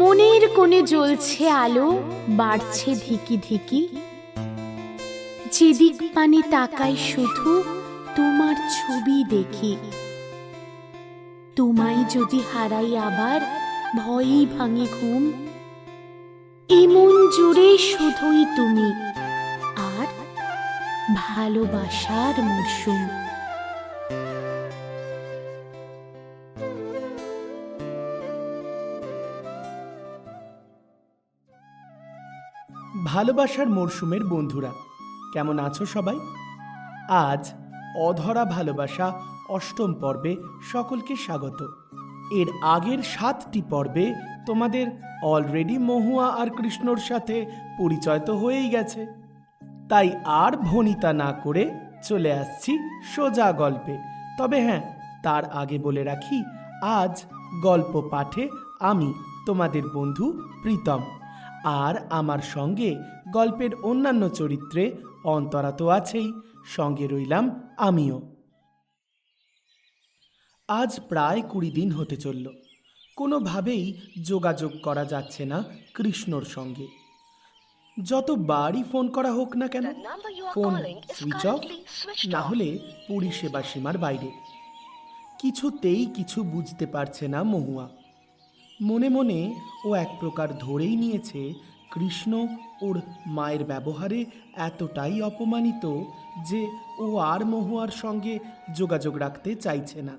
মনের কোণে জ্বলছে আলো, বাড়ছে ধিকি ধিকি। যেদিক পানে তাকাই শুধু তোমার ছবি দেখি। তোমায় যদি হারাই আবার ভয়েই ভাঙে ঘুম। এমন জুড়ে শুধুই তুমি আর ভালোবাসার মৌসুম। ভালোবাসার মরশুমের বন্ধুরা, কেমন আছো সবাই? আজ অধরা ভালোবাসা অষ্টম পর্বে সকলকে স্বাগত। এর আগের 7টি পর্বে তোমাদের অলরেডি মহুয়া আর কৃষ্ণর সাথে পরিচয় তো হয়েই গেছে, তাই আর ভনিতা না করে চলে আসছি সোজা গল্পে। তবে হ্যাঁ, তার আগে বলে রাখি, আজ গল্প পাঠে আমি তোমাদের বন্ধু প্রীতম, আর আমার সঙ্গে গল্পের অন্যান্য চরিত্রে অন্তরা তো আছেই, সঙ্গে রইলাম আমিও। আজ প্রায় 20 দিন হতে চলল, কোনোভাবেই যোগাযোগ করা যাচ্ছে না কৃষ্ণর সঙ্গে। যতবারই ফোন করা হোক না কেন, ফোন সুইচ অফ, না হলে পরিষেবা সীমার বাইরে। কিছুতেই কিছু বুঝতে পারছে না মহুয়া। মনে মনে ও এক প্রকার ধরেই নিয়েছে কৃষ্ণ ওর মায়ের ব্যবহারে এতটাই অপমানিত যে ও আর মহুয়ার সঙ্গে যোগাযোগ রাখতে চাইছে না।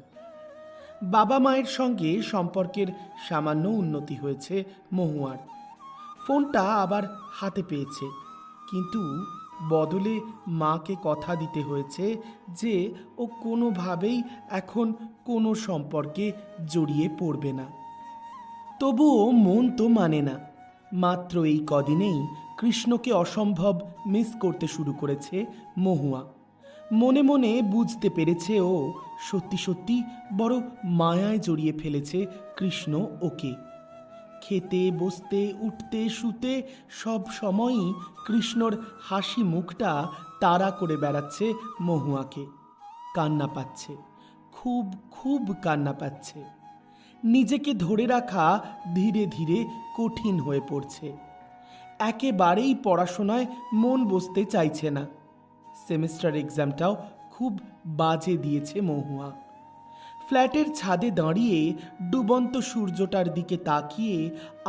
বাবা মায়ের সঙ্গে সম্পর্কের সামান্য উন্নতি হয়েছে মহুয়ার, ফোনটা আবার হাতে পেয়েছে, কিন্তু বদলে মাকে কথা দিতে হয়েছে যে ও কোনোভাবেই এখন কোনো সম্পর্কে জড়িয়ে পড়বে না। তবুও মন তো মানে না। মাত্র এই কদিনেই কৃষ্ণকে অসম্ভব মিস করতে শুরু করেছে মহুয়া। মনে মনে বুঝতে পেরেছে ও সত্যি সত্যি বড় মায়ায় জড়িয়ে ফেলেছে কৃষ্ণ ওকে। খেতে বসতে উঠতে শুতে সব সময়ই কৃষ্ণর হাসি মুখটা তাড়া করে বেড়াচ্ছে মহুয়াকে। কান্না পাচ্ছে, খুব খুব কান্না পাচ্ছে। নিজেকে ধরে রাখা ধীরে ধীরে কঠিন হয়ে পড়ছে। একেবারেই পড়াশোনায় মন বসতে চাইছে না। সেমিস্টার এক্সামটাও খুব বাজে দিয়েছে মহুয়া। ফ্ল্যাটের ছাদে দাঁড়িয়ে ডুবন্ত সূর্যটার দিকে তাকিয়ে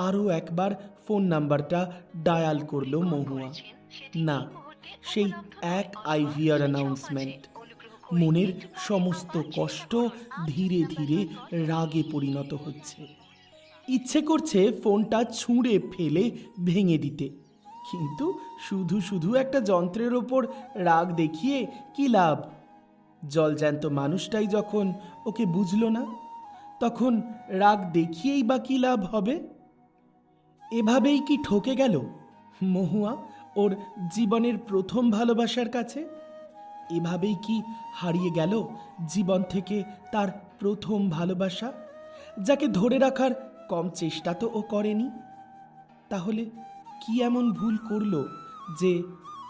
আরও একবার ফোন নাম্বারটা ডায়াল করলো মহুয়া। না, সেই এক আইভিআর অ্যানাউন্সমেন্ট। মনের সমস্ত কষ্ট ধীরে ধীরে রাগে পরিণত হচ্ছে। ইচ্ছে করছে ফোনটা ছুঁড়ে ফেলে ভেঙে দিতে, কিন্তু শুধু শুধু একটা যন্ত্রের ওপর রাগ দেখিয়ে কি লাভ? জলজ্যান্ত মানুষটাই যখন ওকে বুঝলো না, তখন রাগ দেখিয়েই বা কি লাভ হবে? এভাবেই কি ঠকে গেল মহুয়া ওর জীবনের প্রথম ভালোবাসার কাছে? এভাবেই কি হারিয়ে গেল জীবন থেকে তার প্রথম ভালোবাসা, যাকে ধরে রাখার কম চেষ্টা তো ও করেনি? তাহলে কি এমন ভুল করলো যে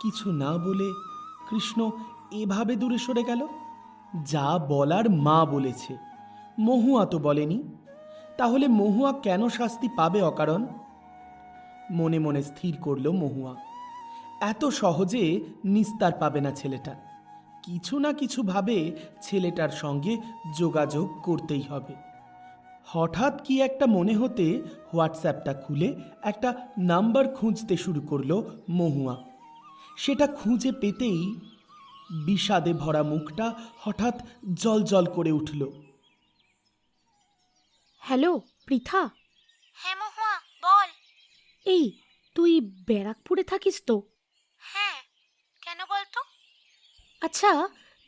কিছু না বলে কৃষ্ণ এভাবে দূরে সরে গেল? যা বলার মা বলেছে, মহুয়া তো বলেনি। তাহলে মহুয়া কেন শাস্তি পাবে অকারণ? মনে মনে স্থির করল মহুয়া, এত সহজে নিস্তার পাবে না ছেলেটা। কিছু না কিছু ভাবে ছেলেটার সঙ্গে যোগাযোগ করতেই হবে। হঠাৎ কি একটা মনে হতে হোয়াটসঅ্যাপটা খুলে একটা নাম্বার খুঁজতে শুরু করলো মহুয়া। সেটা খুঁজে পেতেই বিষাদে ভরা মুখটা হঠাৎ জল করে উঠল। হ্যালো পৃথা। হ্যাঁ মহুয়া, বল। এই, তুই ব্যারাকপুরে থাকিস তো? হ্যাঁ, কেন বলতো? আচ্ছা,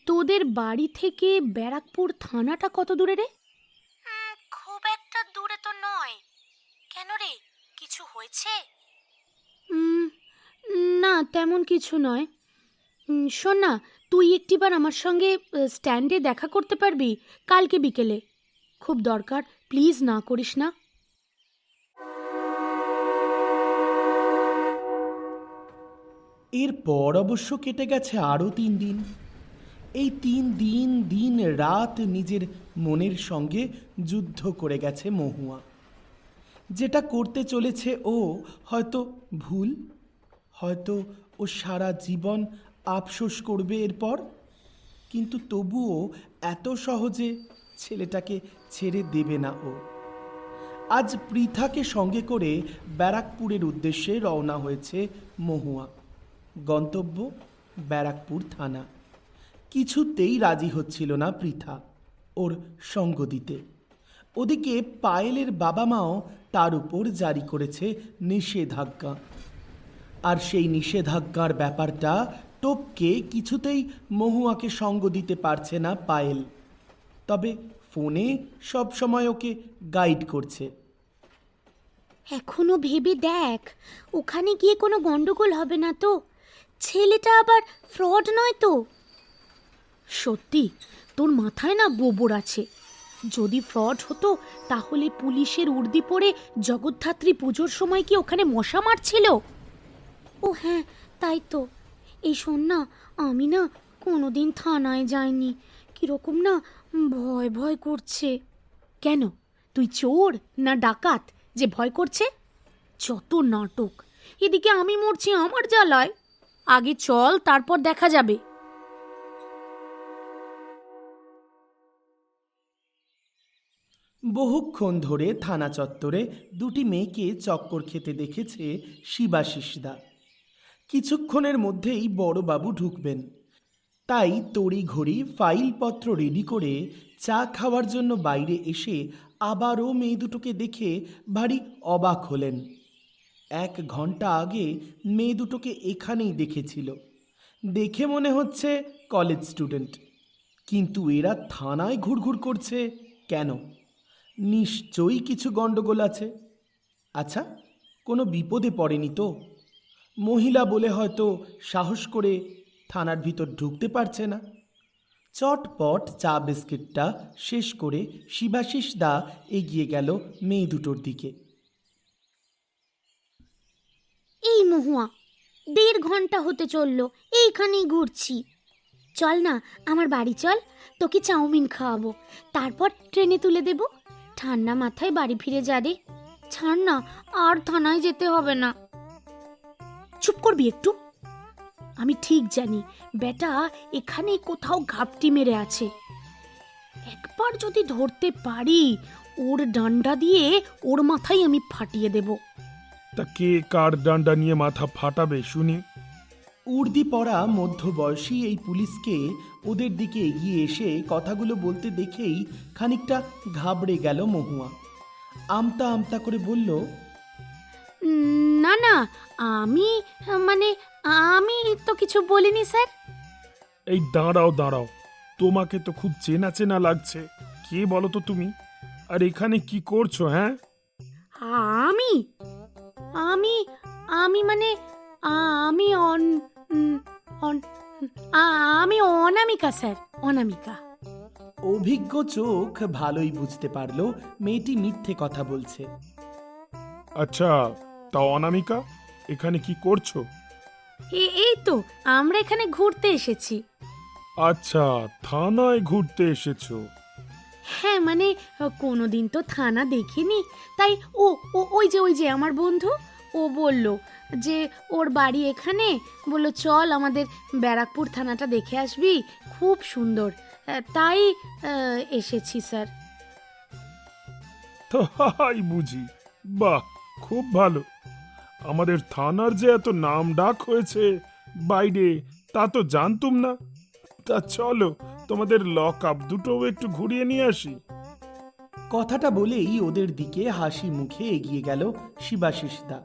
তোদের বাড়ি থেকে ব্যারাকপুর থানাটা কত দূরে রে? খুব একটা দূরে তো নয়। কেন রে, কিছু হয়েছে? উম, না, তেমন কিছু নয়। শোন না, তুই একটিবার আমার সঙ্গে স্ট্যান্ডে দেখা করতে পারবি কালকে বিকেলে? খুব দরকার, প্লিজ না করিস না। এরপর অবশ্য কেটে গেছে আরও 3 দিন। এই 3 দিন দিন রাত নিজের মনের সঙ্গে যুদ্ধ করে গেছে মহুয়া। যেটা করতে চলেছে ও হয়তো ভুল, হয়তো ও সারা জীবন আফসোস করবে এরপর, কিন্তু তবুও এত সহজে ছেলেটাকে ছেড়ে দেবে না ও। আজ পৃথাকে সঙ্গে করে ব্যারাকপুরের উদ্দেশ্যে রওনা হয়েছে মহুয়া। গন্তব্য ব্যারাকপুর থানা। কিছুতেই রাজি হচ্ছিল না পৃথা ওর সঙ্গ দিতে। ওদিকে পায়েলের বাবা মাও তার উপর জারি করেছে নিষেধাজ্ঞা। আর সেই নিষেধাজ্ঞার ব্যাপারটা টপকে কিছুতেই মহুয়াকে সঙ্গ দিতে পারছে না পায়েল। তবে ফোনে সব সময় ওকে গাইড করছে। এখনো ভেবে দেখ, ওখানে গিয়ে কোনো গন্ডগোল হবে না তো? ছেলেটা আবার ফ্রড নয় তো? সত্যি তোর মাথায় না গোবর আছে। যদি ফ্রড হতো তাহলে পুলিশের উর্দি পরে জগদ্ধাত্রী পুজোর সময় কি ওখানে মশা মারছিল? ও হ্যাঁ, তাই তো। এই শোন না, আমি না কোনোদিন থানায় যাইনি, কিরকম না ভয় ভয় করছে। কেন, তুই চোর না ডাকাত যে ভয় করছে? যত নাটক! এদিকে আমি মরছি আমার জ্বালায়। আগে চল, তারপর দেখা যাবে। বহুক্ষণ ধরে থানা চত্বরে দুটি মেয়েকে চক্কর খেতে দেখেছে শিবাশিসদা। কিছুক্ষণের মধ্যেই বড়বাবু ঢুকবেন, তাই তড়িঘড়ি ফাইলপত্র রেডি করে চা খাওয়ার জন্য বাইরে এসে আবারও মেয়ে দুটোকে দেখে ভারী অবাক হলেন। 1 ঘন্টা আগে মেয়ে দুটোকে এখানেই দেখেছিল, দেখে মনে হচ্ছে কলেজ স্টুডেন্ট। কিন্তু এরা থানায় ঘুরঘুর করছে কেন? নিশ্চয়ই কিছু গণ্ডগোল আছে। আচ্ছা, কোনো বিপদে পড়েনি তো? মহিলা বলে হয়তো সাহস করে থানার ভিতর ঢুকতে পারছে না। চটপট চা বিস্কিটটা শেষ করে শিবাশিস দা এগিয়ে গেল মেয়ে দুটোর দিকে। এই মহুয়া, 1.5 ঘন্টা হতে চললো এইখানেই ঘুরছি। চল না আমার বাড়ি চল, তোকে চাউমিন খাওয়াবো, তারপর ট্রেনে তুলে দেব। ঠান্ডা মাথায় বাড়ি ফিরে যা রে। ছাড় না, আর থানায় যেতে হবে না। চুপ করবি একটু? আমি ঠিক জানি বেটা এখানে কোথাও ঘাপটি মেরে আছে। একবার যদি ধরতে পারি, ওর ডান্ডা দিয়ে ওর মাথায় আমি ফাটিয়ে দেব। তা কে কার ডান্ডা নিয়ে মাথা ফাটাবে শুনি? উর্দি পরা মধ্যবয়সী এই পুলিশকে ওদের দিকে এগিয়ে এসে কথাগুলো বলতে দেখেই খানিকটা ঘাবড়ে গেল মহুয়া। আমতা আমতা করে বলল, না না, আমি মানে আমি তো কিছু বলিনি স্যার। এই দাঁড়াও দাঁড়াও, তোমাকে তো খুব চেনা চেনা লাগছে। কে বলো তো তুমি? আর এখানে কি করছো? হ্যাঁ, আমি আমি আমি মানে আমি আমি অনামিকা স্যার, অনামিকা। অভিজ্ঞ চোখ ভালোই বুঝতে পারল মেয়েটি মিথ্যে কথা বলছে। আচ্ছা, তা অনামিকা এখানে কি করছো? এই তো আমরা এখানে ঘুরতে এসেছি। আচ্ছা, থানায় ঘুরতে এসেছো? হ্যাঁ মানে কোনোদিন তো থানা দেখিনি, তাই ও ও ওই যে আমার বন্ধু, ও বলল যে ওর বাড়ি এখানে, বলল চল আমাদের ব্যারাকপুর থানাটা দেখে আসবি, খুব সুন্দর, তাই এসেছি স্যার। তাই বুঝি? বাহ, খুব ভালো। আমাদের থানার যে এত নাম ডাক হয়েছে বাইরে, তা তো জানতুম না। তা চলো, তোমাদের লক আপ দুটোও একটু ঘুরিয়ে নিয়ে আসি। কথাটা বলেই ওদের দিকে হাসি মুখে এগিয়ে গেল শিবাশিসদা।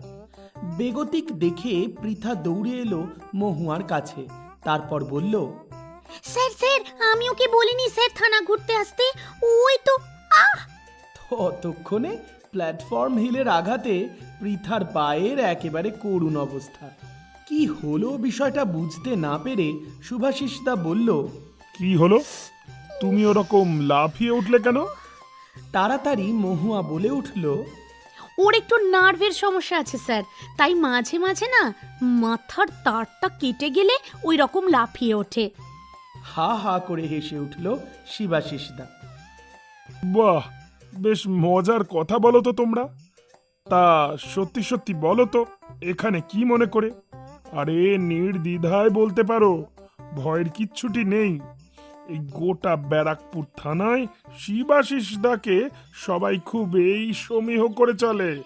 বেগতিক দেখে পৃথা দৌড়ে এলো মহুয়ার কাছে, তারপর বলল, স্যার স্যার, আমি ওকে বলিনি স্যার থানা ঘুরতে আসতে, ওই তো। ততক্ষণে প্ল্যাটফর্ম হিলের আঘাতে পৃথার পায়ের একেবারে করুণ অবস্থা। কি হলো বিষয়টা বুঝতে না পেরে শুভাশিসদা বলল, কি হলো? তুমি ওরকম লাফিয়ে উঠলে কেন? তাড়াতাড়ি মহুয়া বলে উঠল, ওর একটু নার্ভের সমস্যা আছে স্যার, তাই মাঝে মাঝে না মাথার তারটা কেটে গেলে ওই রকম লাফিয়ে ওঠে। হা হা করে হেসে উঠল শিবাশিসদা। বাহ, বেশ মজার কথা বলো তো তোমরা। তা সত্যি সত্যি বলো তো, এখানে কি মনে করে? আরে নির্দ্বিধায় বলতে পারো, ভয়ের কিচ্ছুটি নেই। এই গোটা ব্যারাকপুর থানায় শিবাশিস দাকে সবাই খুব এই সমীহ করে চলে।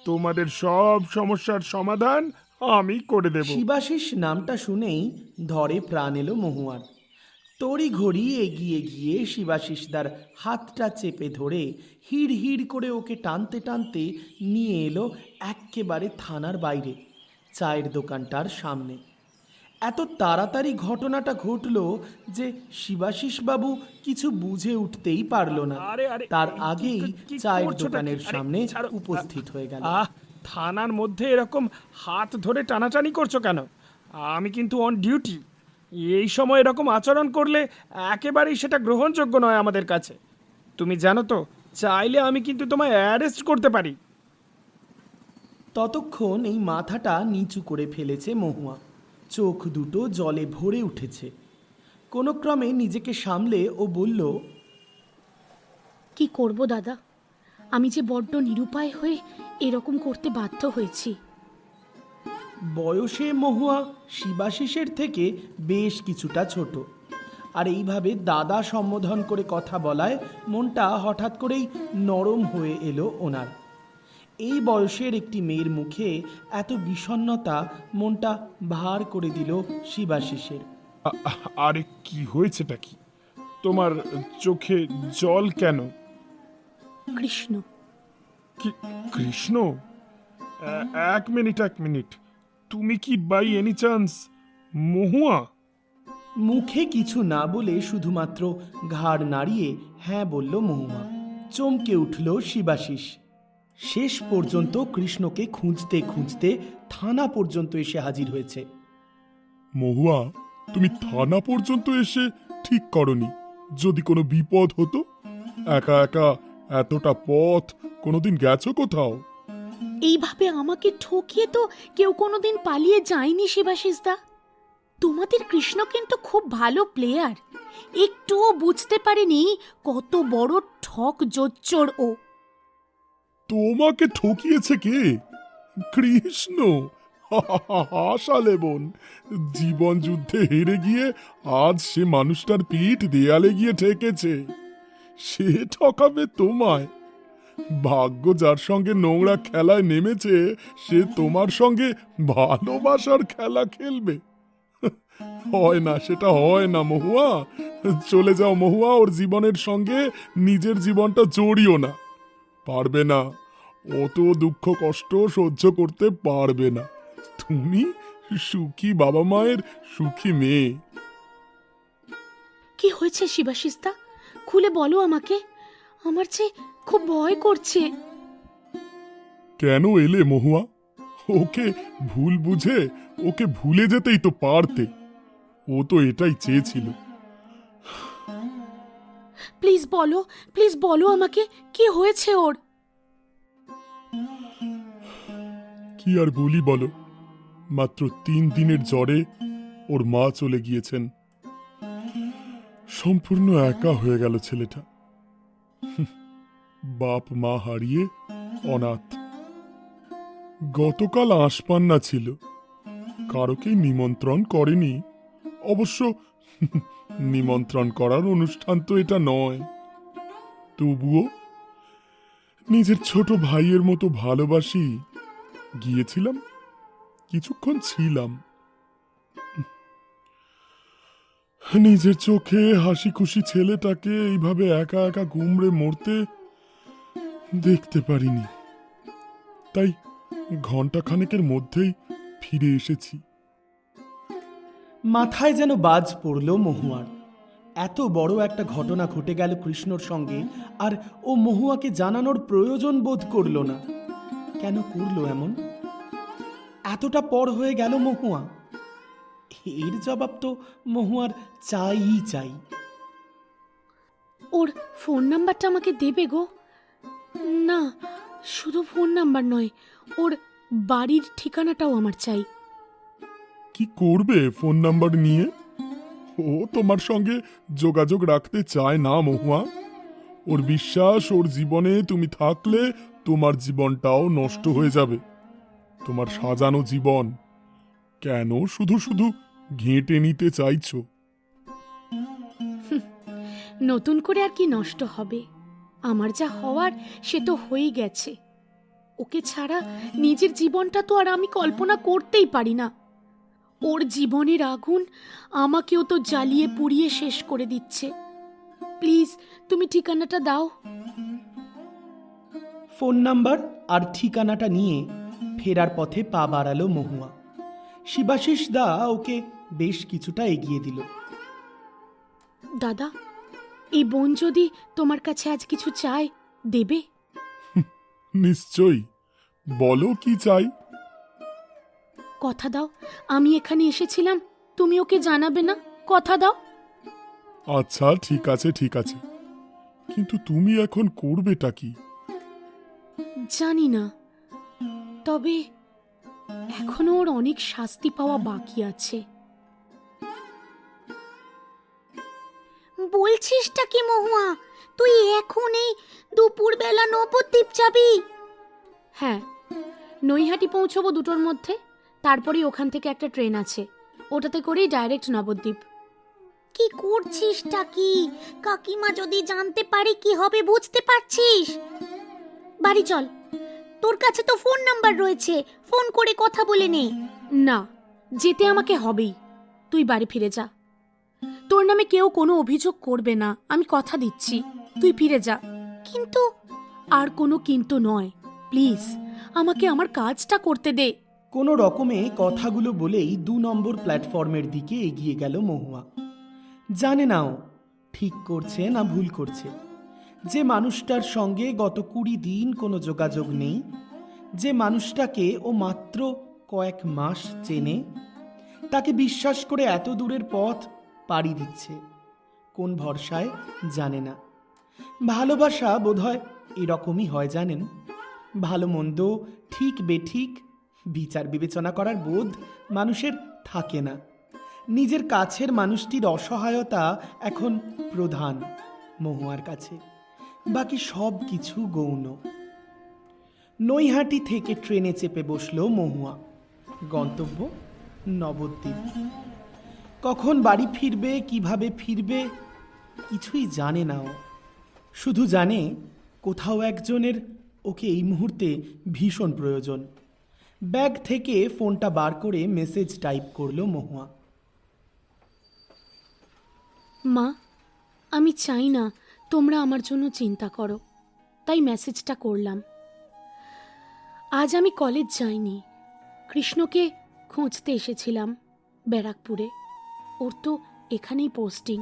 তোমাদের সব সমস্যার সমাধান আমি করে দেব। শিবাশিস নামটা শুনেই ধরে প্রাণ এলো মহুয়ার। তড়ি ঘড়ি এগিয়ে গিয়ে শিবাশিসদার হাতটা চেপে ধরে হিড় হিড় করে ওকে টানতে টানতে নিয়ে এলো এক্কেবারে থানার বাইরে, চায়ের দোকানটার সামনে। এত তাড়াতাড়ি ঘটনাটা ঘটলো যে শিবাশিসবাবু কিছু বুঝে উঠতেই পারলো না। আরে, আরে, তার কি- আগেই কি চায়ের করছোটা কি? দোকানের আরে, সামনে ছাড়ো। উপস্থিত হয়ে গেল। থানার মধ্যে এরকম হাত ধরে টানাটানি করছো কেন? আমি কিন্তু অন ডিউটি। এই সময় এরকম আচরণ করলে একেবারেই সেটা গ্রহণযোগ্য নয় আমাদের কাছে। তুমি জানো তো, চাইলে আমি কিন্তু তোমায় অ্যারেস্ট করতে পারি। ততক্ষণ এই মাথাটা নিচু করে ফেলেছে মহুয়া, চোখ দুটো জলে ভরে উঠেছে। কোনো ক্রমে নিজেকে সামলে ও বলল, কি করব দাদা, আমি যে বড্ড নিরুপায় হয়ে এরকম করতে বাধ্য হয়েছি। বয়সে মহুয়া শিবাশিসের থেকে বেশ কিছুটা ছোট, আর এইভাবে দাদা সম্বোধন করে কথা বলায় মনটা হঠাৎ করেই নরম হয়ে এলো ওনার। এই বয়সের একটি মেয়ের মুখে এত বিষণ্ণতা মনটা ভার করে দিল শিবাশিসের। আরে কি হয়েছেটা কি? তোমার চোখে জল কেন? কৃষ্ণ। কৃষ্ণ? এক মিনিট, এক মিনিট। তুমি কি বাই এনি চান্স মহুয়া? মুখে কিছু না বলে শুধুমাত্র ঘাড় নাড়িয়ে হ্যাঁ বলল মহুয়া। চমকে উঠল শিবাশিস। শেষ পর্যন্ত কৃষ্ণকে খুঁজতে খুঁজতে থানা পর্যন্ত এসে হাজির হয়েছে। মহুয়া, তুমি থানা পর্যন্ত এসে ঠিক করনি। যদি কোনো বিপদ হতো, একা একা এতটা পথ কোনোদিন গেছো কোথাও? এইভাবে আমাকে ঠকিয়ে তো কেউ কোনোদিন পালিয়ে যায়নি শিবাশিসদা। তোমাদের কৃষ্ণ কিন্তু খুব ভালো প্লেয়ার। একটুও বুঝতে পারেনি কত বড় ঠক জোচ্চোর ও। তোমাকে ঠকিয়েছে কে? কৃষ্ণ? হাসালে বোন। জীবন যুদ্ধে হেরে গিয়ে আজ সে মানুষটার পিঠ দেয়ালে গিয়ে ঠেকেছে। সে ঠকাবে তোমায়? ভাগ্য যার সঙ্গে নোংরা খেলায় নেমেছে, সে তোমার সঙ্গে ভালোবাসার খেলা খেলবে? হয় না, সেটা হয় না মহুয়া। চলে যাও মহুয়া, ওর জীবনের সঙ্গে নিজের জীবনটা জড়িও না। পারবে না, অত দুঃখ কষ্ট সহ্য করতে পারবে না। তুমি সুখী বাবা মায়ের সুখী মেয়ে। কি হয়েছে শিবাশিসদা? খুলে বলো আমাকে, আমার যে খুব ভয় করছে। কেন এলে মহুয়া? ওকে ভুল বুঝে ওকে ভুলে যেতেই তো পারতে। ও তো এটাই চেয়েছিল। প্লিজ বলো আমাকে, কি হয়েছে ওর? কি আর বলি বলো, মাত্র 3 দিনের জ্বরে ওর মা চলে গিয়েছেন। সম্পূর্ণ একা হয়ে গেল ছেলেটা। বাপ মা হারিয়ে অনাথ। গতকাল আশপান্না ছিল, কারোকেই নিমন্ত্রণ করেনি। অবশ্য নিমন্ত্রণ করার অনুষ্ঠান তো এটা নয়। তবুও নিজের ছোট ভাইয়ের মতো ভালোবাসি। গিয়েছিলাম, কিছুক্ষণ ছিলাম। নিজের চোখে হাসি খুশি ছেলেটাকে এইভাবে একা একা গুমড়ে মরতে দেখতে পারিনি। তাই ঘন্টাখানেকের মধ্যেই ফিরে এসেছি। মাথায় যেন বাজ পড়ল মহুয়ার। এত বড় একটা ঘটনা ঘটে গেল কৃষ্ণর সঙ্গে, আর ও মহুয়াকে জানানোর প্রয়োজন বোধ করল না। কেন করলো এমন? এতটা পর হয়ে গেল মহুয়া। এর জবাব তো মহুয়ার চাই। ওর ফোন নাম্বারটা আমাকে দেবে গো? না, শুধু ফোন নাম্বার নয়, ওর বাড়ির ঠিকানাটাও আমার চাই। কি করবে ফোন নাম্বার নিয়ে? ও তোমার সঙ্গে যোগাযোগ রাখতে চায় না মহুয়া। ওর বিশ্বাস ওর জীবনে তুমি থাকলে তোমার জীবনটাও নষ্ট হয়ে যাবে। তোমার সাজানো জীবন কেন শুধু শুধু ঘেঁটে নিতে চাইছো? নতুন করে আর কি নষ্ট হবে? আমার যা হওয়ার সে তো হয়েই গেছে। ওকে ছাড়া নিজের জীবনটা তো আর আমি কল্পনা করতেই পারি না। ওর জীবনের আগুন আমাকেও তো জ্বালিয়ে পুড়িয়ে শেষ করে দিচ্ছে। প্লিজ তুমি ঠিকানাটা দাও। ফোন নাম্বার আর ঠিকানাটা নিয়ে ফেরার পথে পা বাড়ালো মহুয়া। শিবাশিস দা ওকে বেশ কিছুটা এগিয়ে দিল। দাদা, এই বোন যদি তোমার কাছে আজ কিছু চায়, দেবে? নিশ্চয়ই, বলো কি চাই। কথা দাও, আমি এখানে এসেছিলাম, তুমি ওকে জানাবে না? কথা দাও। আচ্ছা ঠিক আছে ঠিক আছে, কিন্তু তুমি এখন করবেটা কি? জানি না, তবে এখনো ওর অনেক শাস্তি পাওয়া বাকি আছে। বলছিসটা কি মহুয়া, তুই এখন এই দুপুরবেলা নবদ্বীপ যাবি? হ্যাঁ, নৈহাটি পৌঁছবো 2টোর মধ্যে, তারপরেই ওখান থেকে একটা ট্রেন আছে, ওটাতে করেই ডাইরেক্ট নবদ্বীপ। কি করছিসটা কি? কাকিমা যদি জানতে পারে কি হবে বুঝতে পারছিস? বাড়ি চল, তোর কাছে তো ফোন নাম্বার রয়েছে, ফোন করে কথা বলে নে। না, যেতে আমাকে হবেই। তুই বাড়ি ফিরে যা। তোর নামে কেউ কোনো অভিযোগ করবে না, আমি কথা দিচ্ছি। তুই ফিরে যা। কিন্তু আর কোনো কিন্তু নয়, প্লিজ আমাকে আমার কাজটা করতে দে। কোনো রকমে কথাগুলো বলেই 2 নম্বর প্ল্যাটফর্মের দিকে এগিয়ে গেল মহুয়া। জানে না ও ঠিক করছে না ভুল করছে। যে মানুষটার সঙ্গে গত 20 দিন কোনো যোগাযোগ নেই, যে মানুষটাকে ও মাত্র কয়েক মাস চেনে, তাকে বিশ্বাস করে এত দূরের পথ পাড়ি দিচ্ছে। কোন ভরসায় জানে না। ভালোবাসা বোধহয় এরকমই হয় জানেন। ভালো মন্দ, ঠিক বেঠিক বিচার বিবেচনা করার বোধ মানুষের থাকে না। নিজের কাছের মানুষটির অসহায়তা এখন প্রধান মহুয়ার কাছে, বাকি সব কিছু গৌণ। নৈহাটি থেকে ট্রেনে চেপে বসলো মহুয়া। গন্তব্য নবদ্বীপ। কখন বাড়ি ফিরবে, কিভাবে ফিরবে, কিছুই জানে না ও। শুধু জানে কোথাও একজনের ওকে এই মুহূর্তে ভীষণ প্রয়োজন। ব্যাগ থেকে ফোনটা বার করে মেসেজ টাইপ করলো মহুয়া। মা, আমি চাই না তোমরা আমার জন্য চিন্তা করো, তাই মেসেজটা করলাম। আজ আমি কলেজ যাইনি। কৃষ্ণকে খুঁজতে এসেছিলাম ব্যারাকপুরে। ওর তো এখানেই পোস্টিং।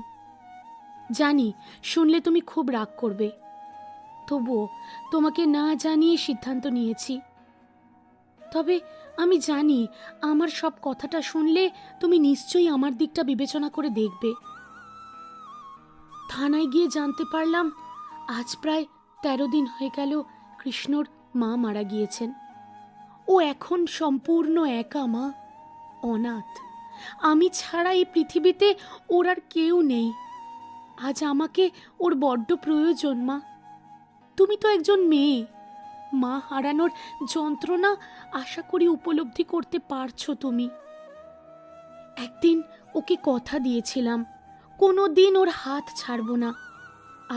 জানি শুনলে তুমি খুব রাগ করবে, তবুও তোমাকে না জানিয়ে সিদ্ধান্ত নিয়েছি। তবে আমি জানি আমার সব কথাটা শুনলে তুমি নিশ্চয়ই আমার দিকটা বিবেচনা করে দেখবে। থানায় গিয়ে জানতে পারলাম আজ প্রায় 13 দিন হয়ে গেল কৃষ্ণর মা মারা গিয়েছেন। ও এখন সম্পূর্ণ একা মা, অনাথ। আমি ছাড়া এই পৃথিবীতে ওর আর কেউ নেই। আজ আমাকে ওর বড্ড প্রয়োজন মা। তুমি তো একজন মেয়ে, মা হারানোর যন্ত্রণা আশা করি উপলব্ধি করতে পারছো তুমি। একদিন ওকে কথা দিয়েছিলাম কোনো দিন ওর হাত ছাড়ব না।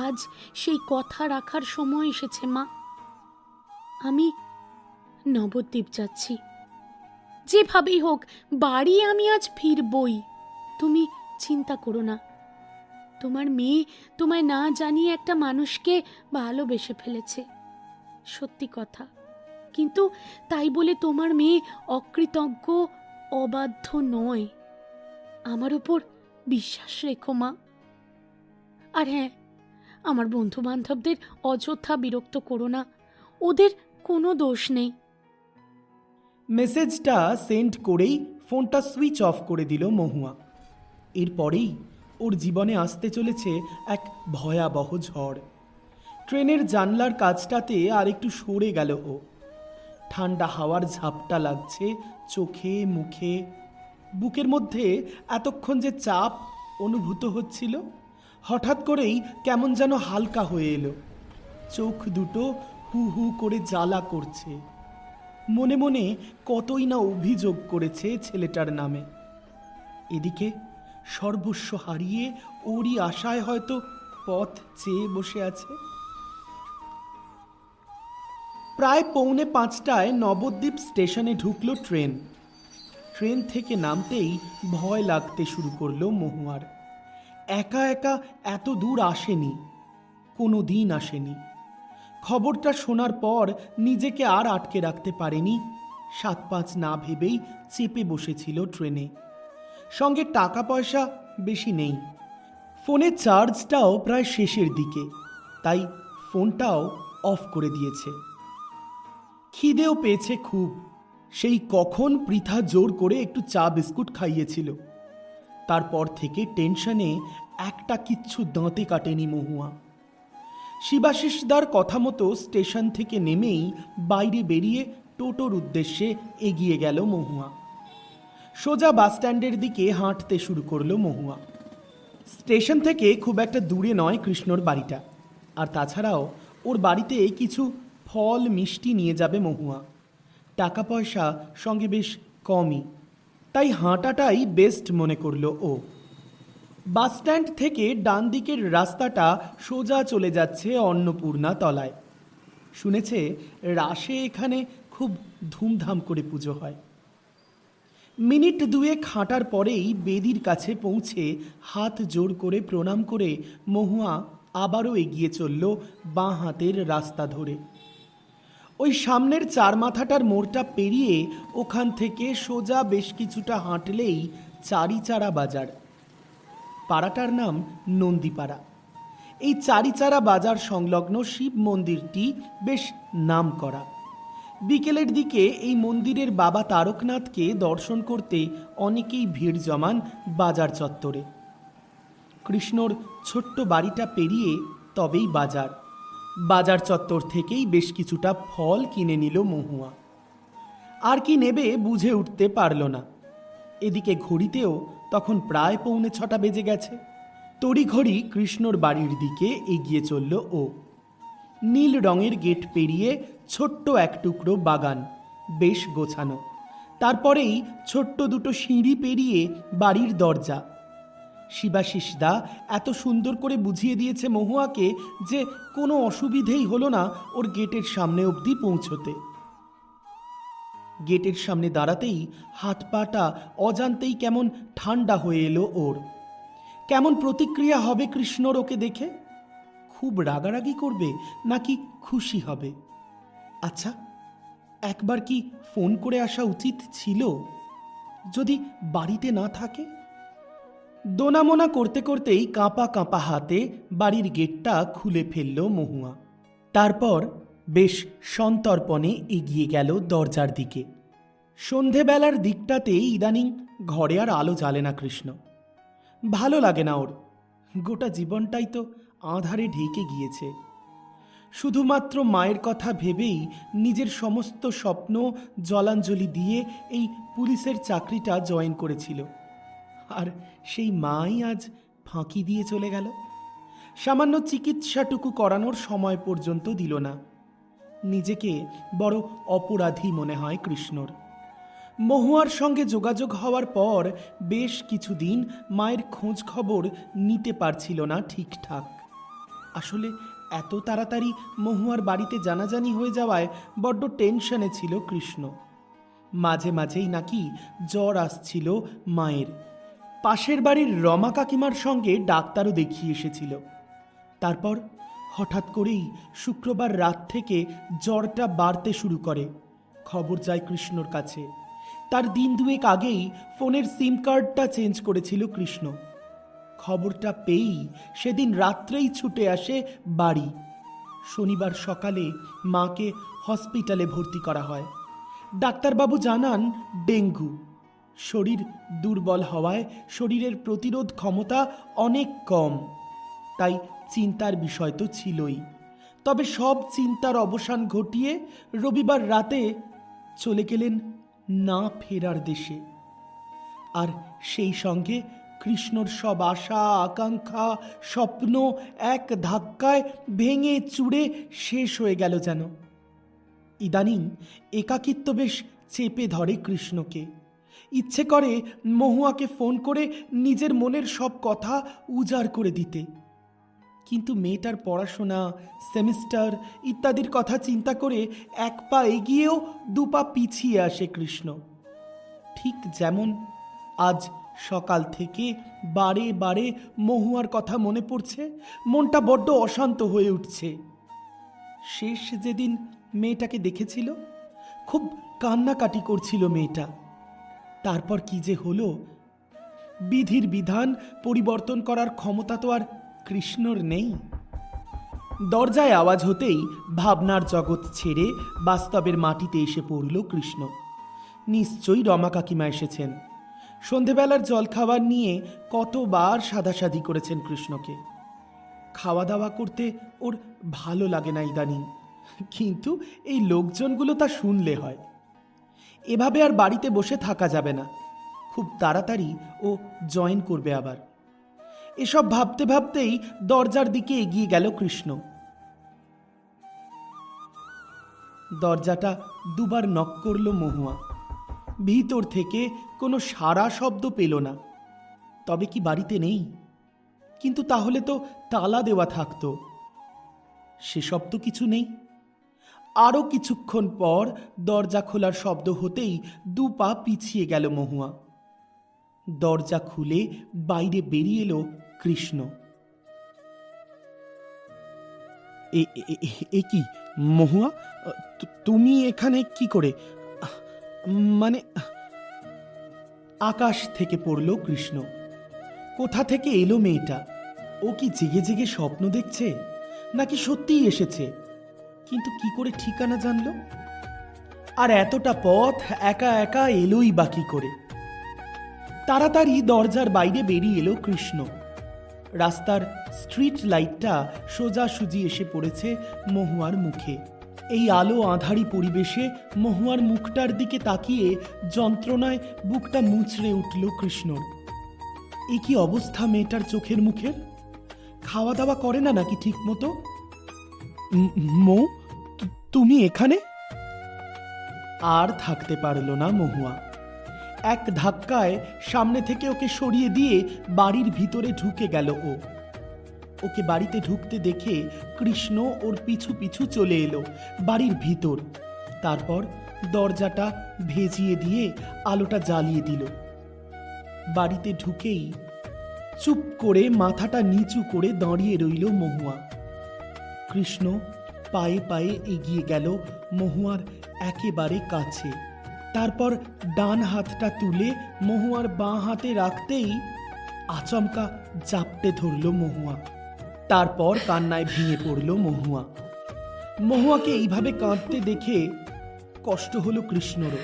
আজ সেই কথা রাখার সময় এসেছে মা। আমি নবদ্বীপ যাচ্ছি। যেভাবেই হোক বাড়ি আমি আজ ফিরবই। তুমি চিন্তা করো না। তোমার মেয়ে তোমায় না জানিয়ে একটা মানুষকে ভালোবেসে ফেলেছে, সত্যি কথা। কিন্তু তাই বলে তোমার মেয়ে অকৃতজ্ঞ, অবাধ্য নয়। আমার উপর বিশ্বাস রেখো মা। আর হ্যাঁ, আমার বন্ধু বান্ধবদের অযথা বিরক্ত করো না, ওদের কোনো দোষ নেই। মেসেজটা সেন্ড করেই ফোনটা সুইচ অফ করে দিল মহুয়া। এরপরেই ওর জীবনে আসতে চলেছে এক ভয়াবহ ঝড়। ট্রেনের জানলার কাছটাতে আর একটু সরে গেল ও। ঠান্ডা হাওয়ার ঝাপটা লাগছে চোখে, মুখে। বুকের মধ্যে এতক্ষণ যে চাপ অনুভূত হচ্ছিল, হঠাৎ করেই কেমন যেন হালকা হয়ে এলো। চোখ দুটো হু হু করে জ্বালা করছে। মনে মনে কতই না অভিযোগ করেছে ছেলেটার নামে। এদিকে সর্বস্ব হারিয়ে ওরই আশায় হয়তো পথ চেয়ে বসে আছে। প্রায় 4:45 নবদ্বীপ স্টেশনে ঢুকলো ট্রেন। ট্রেন থেকে নামতেই ভয় লাগতে শুরু করলো মহুয়ার। একা একা এত দূর আসেনি, কোনো দিন আসেনি। খবরটা শোনার পর নিজেকে আর আটকে রাখতে পারেনি। 7-5 না ভেবেই চেপে বসেছিল ট্রেনে। সঙ্গে টাকা পয়সা বেশি নেই। ফোনের চার্জটাও প্রায় শেষের দিকে, তাই ফোনটাও অফ করে দিয়েছে। খিদেও পেয়েছে খুব। সেই কখন পৃথা জোর করে একটু চা বিস্কুট খাইয়েছিল। তারপর থেকে টেনশনে একটা কিচ্ছু দাঁতে কাটেনি মহুয়া। শিবাশিসদার কথা মতো স্টেশন থেকে নেমেই বাইরে বেরিয়ে টোটোর উদ্দেশ্যে এগিয়ে গেল মহুয়া। সোজা বাসস্ট্যান্ডের দিকে হাঁটতে শুরু করলো মহুয়া। স্টেশন থেকে খুব একটা দূরে নয় কৃষ্ণর বাড়িটা, আর তাছাড়াও ওর বাড়িতে কিছু ফল মিষ্টি নিয়ে যাবে মহুয়া। টাকা পয়সা সঙ্গে বেশ কমই, তাই হাঁটাটাই বেস্ট মনে করলো ও। বাসস্ট্যান্ড থেকে ডান দিকের রাস্তাটা সোজা চলে যাচ্ছে অন্নপূর্ণা তলায়। শুনেছে রাসে এখানে খুব ধুমধাম করে পুজো হয়। মিনিট 2 হাঁটার পরেই বেদির কাছে পৌঁছে হাত জোর করে প্রণাম করে মহুয়া আবারও এগিয়ে চলল বাঁ হাতের রাস্তা ধরে। ওই সামনের 4 মাথাটার মোড়টা পেরিয়ে ওখান থেকে সোজা বেশ কিছুটা হাঁটলেই চারিচারা বাজার। পাড়াটার নাম নন্দীপাড়া। এই চারিচারা বাজার সংলগ্ন শিব মন্দিরটি বেশ নামকরা। বিকেলের দিকে এই মন্দিরের বাবা তারকনাথকে দর্শন করতে অনেকেই ভিড় জমান বাজার চত্বরে। কৃষ্ণর ছোট্ট বাড়িটা পেরিয়ে তবেই বাজার। বাজার চত্বর থেকেই বেশ কিছুটা ফল কিনে নিল মহুয়া। আর কি নেবে বুঝে উঠতে পারল না। এদিকে ঘড়িতেও তখন প্রায় 6:45 বেজে গেছে। তড়িঘড়ি কৃষ্ণর বাড়ির দিকে এগিয়ে চলল ও। নীল রঙের গেট পেরিয়ে ছোট্ট এক টুকরো বাগান, বেশ গোছানো। তারপরেই ছোট্ট দুটো সিঁড়ি পেরিয়ে বাড়ির দরজা। শিবাশিসদা এত সুন্দর করে বুঝিয়ে দিয়েছে মহুয়াকে যে কোনো অসুবিধেই হলো না ওর গেটের সামনে অবধি পৌঁছতে। গেটের সামনে দাঁড়াতেই হাত পাটা অজান্তেই কেমন ঠান্ডা হয়ে এলো ওর। কেমন প্রতিক্রিয়া হবে কৃষ্ণর ওকে দেখে? খুব রাগারাগি করবে নাকি খুশি হবে? আচ্ছা, একবার কি ফোন করে আসা উচিত ছিল? যদি বাড়িতে না থাকে? দোনামোনা করতে করতেই কাঁপা কাঁপা হাতে বাড়ির গেটটা খুলে ফেলল মহুয়া। তারপর বেশ সন্তর্পণে এগিয়ে গেল দরজার দিকে। সন্ধেবেলার দিকটাতে ইদানিং ঘরে আর আলো জ্বালে না কৃষ্ণ। ভালো লাগে না ওর। গোটা জীবনটাই তো আঁধারে ঢেকে গিয়েছে। শুধুমাত্র মায়ের কথা ভেবেই নিজের সমস্ত স্বপ্ন জলাঞ্জলি দিয়ে এই পুলিশের চাকরিটা জয়েন করেছিল। আর সেই মাই আজ ফাঁকি দিয়ে চলে গেল। সামান্য চিকিৎসাটুকু করানোর সময় পর্যন্ত দিল না। নিজেকে বড় অপরাধী মনে হয় কৃষ্ণর। মহুয়ার সঙ্গে যোগাযোগ হওয়ার পর বেশ কিছুদিন মায়ের খোঁজ খবর নিতে পারছিল না ঠিকঠাক। আসলে এত তাড়াতাড়ি মহুয়ার বাড়িতে জানাজানি হয়ে যাওয়ায় বড্ড টেনশনে ছিল কৃষ্ণ। মাঝে মাঝেই নাকি জ্বর আসছিল মায়ের। পাশের বাড়ির রমা কাকিমার সঙ্গে ডাক্তারও দেখিয়ে এসেছিল। তারপর হঠাৎ করেই শুক্রবার রাত থেকে জ্বরটা বাড়তে শুরু করে। খবর যায় কৃষ্ণর কাছে। তার দিন 2 আগেই ফোনের সিম কার্ডটা চেঞ্জ করেছিল কৃষ্ণ। খবরটা পেয়েই সেদিন রাত্রেই ছুটে আসে বাড়ি। শনিবার সকালে মাকে হসপিটালে ভর্তি করা হয়। ডাক্তারবাবু জানান ডেঙ্গু। শরীর দুর্বল হওয়ায় শরীরের প্রতিরোধ ক্ষমতা অনেক কম, তাই চিন্তার বিষয় তো ছিলই। তবে সব চিন্তার অবসান ঘটিয়ে রবিবার রাতে চলে গেলেন না ফেরার দেশে। আর সেই সঙ্গে কৃষ্ণর সব আশা আকাঙ্ক্ষা স্বপ্ন এক ধাক্কায় ভেঙে চুড়ে শেষ হয়ে গেল যেন। ইদানিং একাকিত্ব বেশ চেপে ধরে কৃষ্ণকে। ইচ্ছে করে মহুয়াকে ফোন করে নিজের মনের সব কথা উজাড় করে দিতে, কিন্তু মেয়েটার পড়াশোনা, সেমিস্টার ইত্যাদির কথা চিন্তা করে এক পা এগিয়েও দু পা পিছিয়ে আসে কৃষ্ণ। ঠিক যেমন আজ সকাল থেকে বারে বারে মহুয়ার কথা মনে পড়ছে, মনটা বড্ড অশান্ত হয়ে উঠছে। শেষ যেদিন মেয়েটাকে দেখেছিল, খুব কান্নাকাটি করছিল মেয়েটা। তারপর কি যে হলো, বিধির বিধান পরিবর্তন করার ক্ষমতা তো আর কৃষ্ণর নেই। দরজায় আওয়াজ হতেই ভাবনার জগৎ ছেড়ে বাস্তবের মাটিতে এসে পড়ল কৃষ্ণ। নিশ্চয়ই রমা কাকিমা এসেছেন। সন্ধেবেলার জলখাবার নিয়ে কতবার সাধাসাধি করেছেন কৃষ্ণকে। খাওয়া দাওয়া করতে ওর ভালো লাগে না ইদানিং, কিন্তু এই লোকজনগুলো তা শুনলে হয়। এভাবে আর বাড়িতে বসে থাকা যাবে না, খুব তাড়াতাড়ি ও জয়েন করবে আবার। এসব ভাবতে ভাবতেই দরজার দিকে এগিয়ে গেল কৃষ্ণ। দরজাটা দুবার নক করল মহুয়া। ভিতর থেকে কোনো সাড়া শব্দ পেল না। তবে কি বাড়িতে নেই? কিন্তু তাহলে তো তালা দেওয়া থাকতো। সেসব তো কিছু নেই। আরও কিছুক্ষণ পর দরজা খোলার শব্দ হতেই দু পা পিছিয়ে গেল মহুয়া। দরজা খুলে বাইরে বেরিয়ে এলো কৃষ্ণ। এ কি মহুয়া, তুমি এখানে কি করে? মানে আকাশ থেকে পড়ল কৃষ্ণ। কোথা থেকে এলো মেয়েটা? ও কি জেগে জেগে স্বপ্ন দেখছে, নাকি সত্যিই এসেছে? কিন্তু কি করে ঠিকানা জানলো? আর এতটা পথ একা একা এলোই বা কি করে? তাড়াতাড়ি দরজার বাইরে বেরিয়ে এলো কৃষ্ণ। রাস্তার স্ট্রিট লাইটটা সোজাসুজি এসে পড়েছে মহুয়ার মুখে। এই আলো আঁধারি পরিবেশে মহুয়ার মুখটার দিকে তাকিয়ে যন্ত্রণায় বুকটা মুচড়ে উঠল কৃষ্ণর। এ কি অবস্থা মেয়েটার চোখের মুখের? খাওয়া দাওয়া করে না নাকি ঠিক মতো? মৌ, তুমি এখানে? আর থাকতে পারল না মহুয়া। এক ধাক্কায় সামনে থেকে ওকে সরিয়ে দিয়ে বাড়ির ভিতরে ঢুকে গেল ও। ওকে বাড়িতে ঢুকতে দেখে কৃষ্ণ ওর পিছু পিছু চলে এলো বাড়ির ভিতর। তারপর দরজাটা ভেজিয়ে দিয়ে আলোটা জ্বালিয়ে দিল। বাড়িতে ঢুকেই চুপ করে মাথাটা নিচু করে দাঁড়িয়ে রইল মহুয়া। কৃষ্ণ পায়ে পায়ে এগিয়ে গেল মহুয়ার একেবারে কাছে। তারপর ডান হাতটা তুলে মহুয়ার বাঁ হাতে রাখতেই আচমকা জাপটে ধরল মহুয়া। তারপর কান্নায় ভেঙে পড়ল মহুয়া। মহুয়াকে এইভাবে কাঁদতে দেখে কষ্ট হলো কৃষ্ণরও।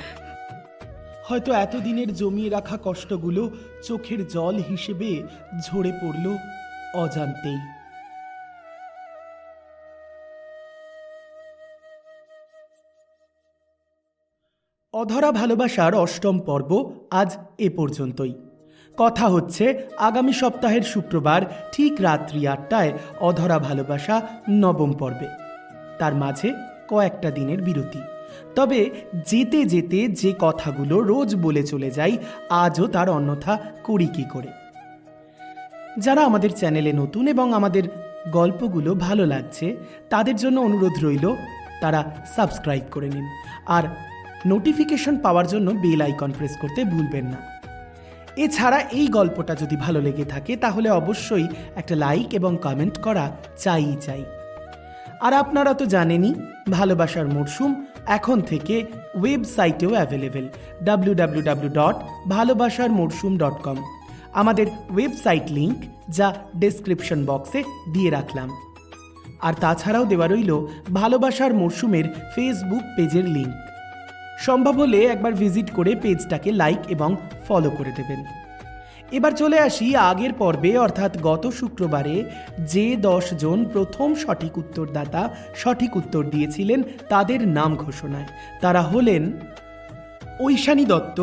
হয়তো এতদিনের জমিয়ে রাখা কষ্টগুলো চোখের জল হিসেবে ঝরে পড়ল অজান্তেই। অধরা ভালোবাসার অষ্টম পর্ব আজ এ পর্যন্তই। কথা হচ্ছে আগামী সপ্তাহের শুক্রবার ঠিক রাত্রি ৮টায় অধরা ভালোবাসা নবম পর্বে। তার মাঝে কয়েকটা দিনের বিরতি। তবে যেতে যেতে যে কথাগুলো রোজ বলে চলে যাই, আজও তার অন্যথা করি কি করে। যারা আমাদের চ্যানেলে নতুন এবং আমাদের গল্পগুলো ভালো লাগছে, তাদের জন্য অনুরোধ রইল তারা সাবস্ক্রাইব করে নিন, আর নোটিফিকেশন পাওয়ার জন্য বেল আইকন প্রেস করতে ভুলবেন না। এছাড়া এই গল্পটা যদি ভালো লেগে থাকে তাহলে অবশ্যই একটা লাইক এবং কমেন্ট করা চাই। আর আপনারা তো জানেনই, ভালোবাসার মরশুম এখন থেকে ওয়েবসাইটেও অ্যাভেলেবেল www.bhalobasharmorsum.com। আমাদের ওয়েবসাইট লিংক যা ডেসক্রিপশন বক্সে দিয়ে রাখলাম। আর তাছাড়াও দেওয়া রইল ভালোবাসার মরশুমের ফেসবুক পেজের লিংক। সম্ভব হলে একবার ভিজিট করে পেজটাকে লাইক এবং ফলো করে দেবেন। এবার চলে আসি আগের পর্বে, অর্থাৎ গত শুক্রবারে যে 10 জন প্রথম সঠিক উত্তরদাতা সঠিক উত্তর দিয়েছিলেন তাদের নাম ঘোষণায়। তারা হলেন ঐশানী দত্ত,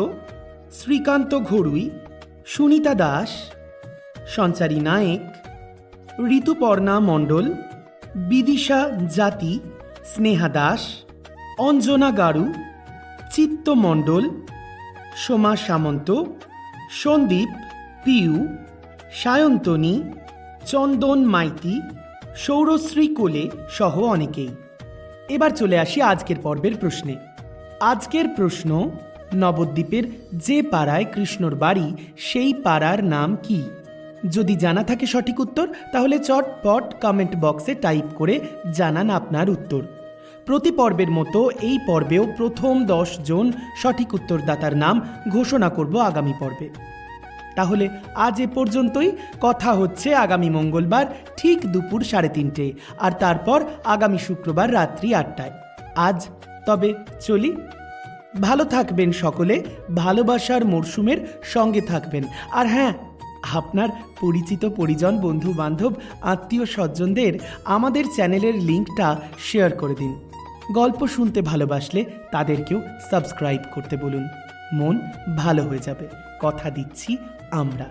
শ্রীকান্ত ঘড়ুই, সুনিতা দাস, সঞ্চারী নায়েক, ঋতুপর্ণা মণ্ডল, বিদিশা জাতি, স্নেহা দাস, অঞ্জনা গারু, চিত্ত মণ্ডল, সোমা সামন্ত, সন্দীপ, পিউ, সায়ন্তনী, চন্দন মাইতি, সৌরশ্রী কোলে সহ অনেকেই। এবার চলে আসি আজকের পর্বের প্রশ্নে। আজকের প্রশ্ন, নবদ্বীপের যে পাড়ায় কৃষ্ণর বাড়ি সেই পাড়ার নাম কি? যদি জানা থাকে সঠিক উত্তর তাহলে চটপট কমেন্ট বক্সে টাইপ করে জানান আপনার উত্তর। প্রতি পর্বের মতো এই পর্বেও প্রথম 10 জন সঠিক উত্তরদাতার নাম ঘোষণা করব আগামী পর্বে। তাহলে আজ এ পর্যন্তই। কথা হচ্ছে আগামী মঙ্গলবার ঠিক দুপুর 3:30, আর তারপর আগামী শুক্রবার রাত্রি 8টায়। আজ তবে চলি। ভালো থাকবেন সকলে, ভালোবাসার মরশুমের সঙ্গে থাকবেন। আর হ্যাঁ, আপনার পরিচিত পরিজন, বন্ধু বান্ধব, আত্মীয় স্বজনদের আমাদের চ্যানেলের লিঙ্কটা শেয়ার করে দিন। গল্প শুনতে ভালোবাসলে তাদেরকেও সাবস্ক্রাইব করতে বলুন। মন ভালো হয়ে যাবে, কথা দিচ্ছি আমরা।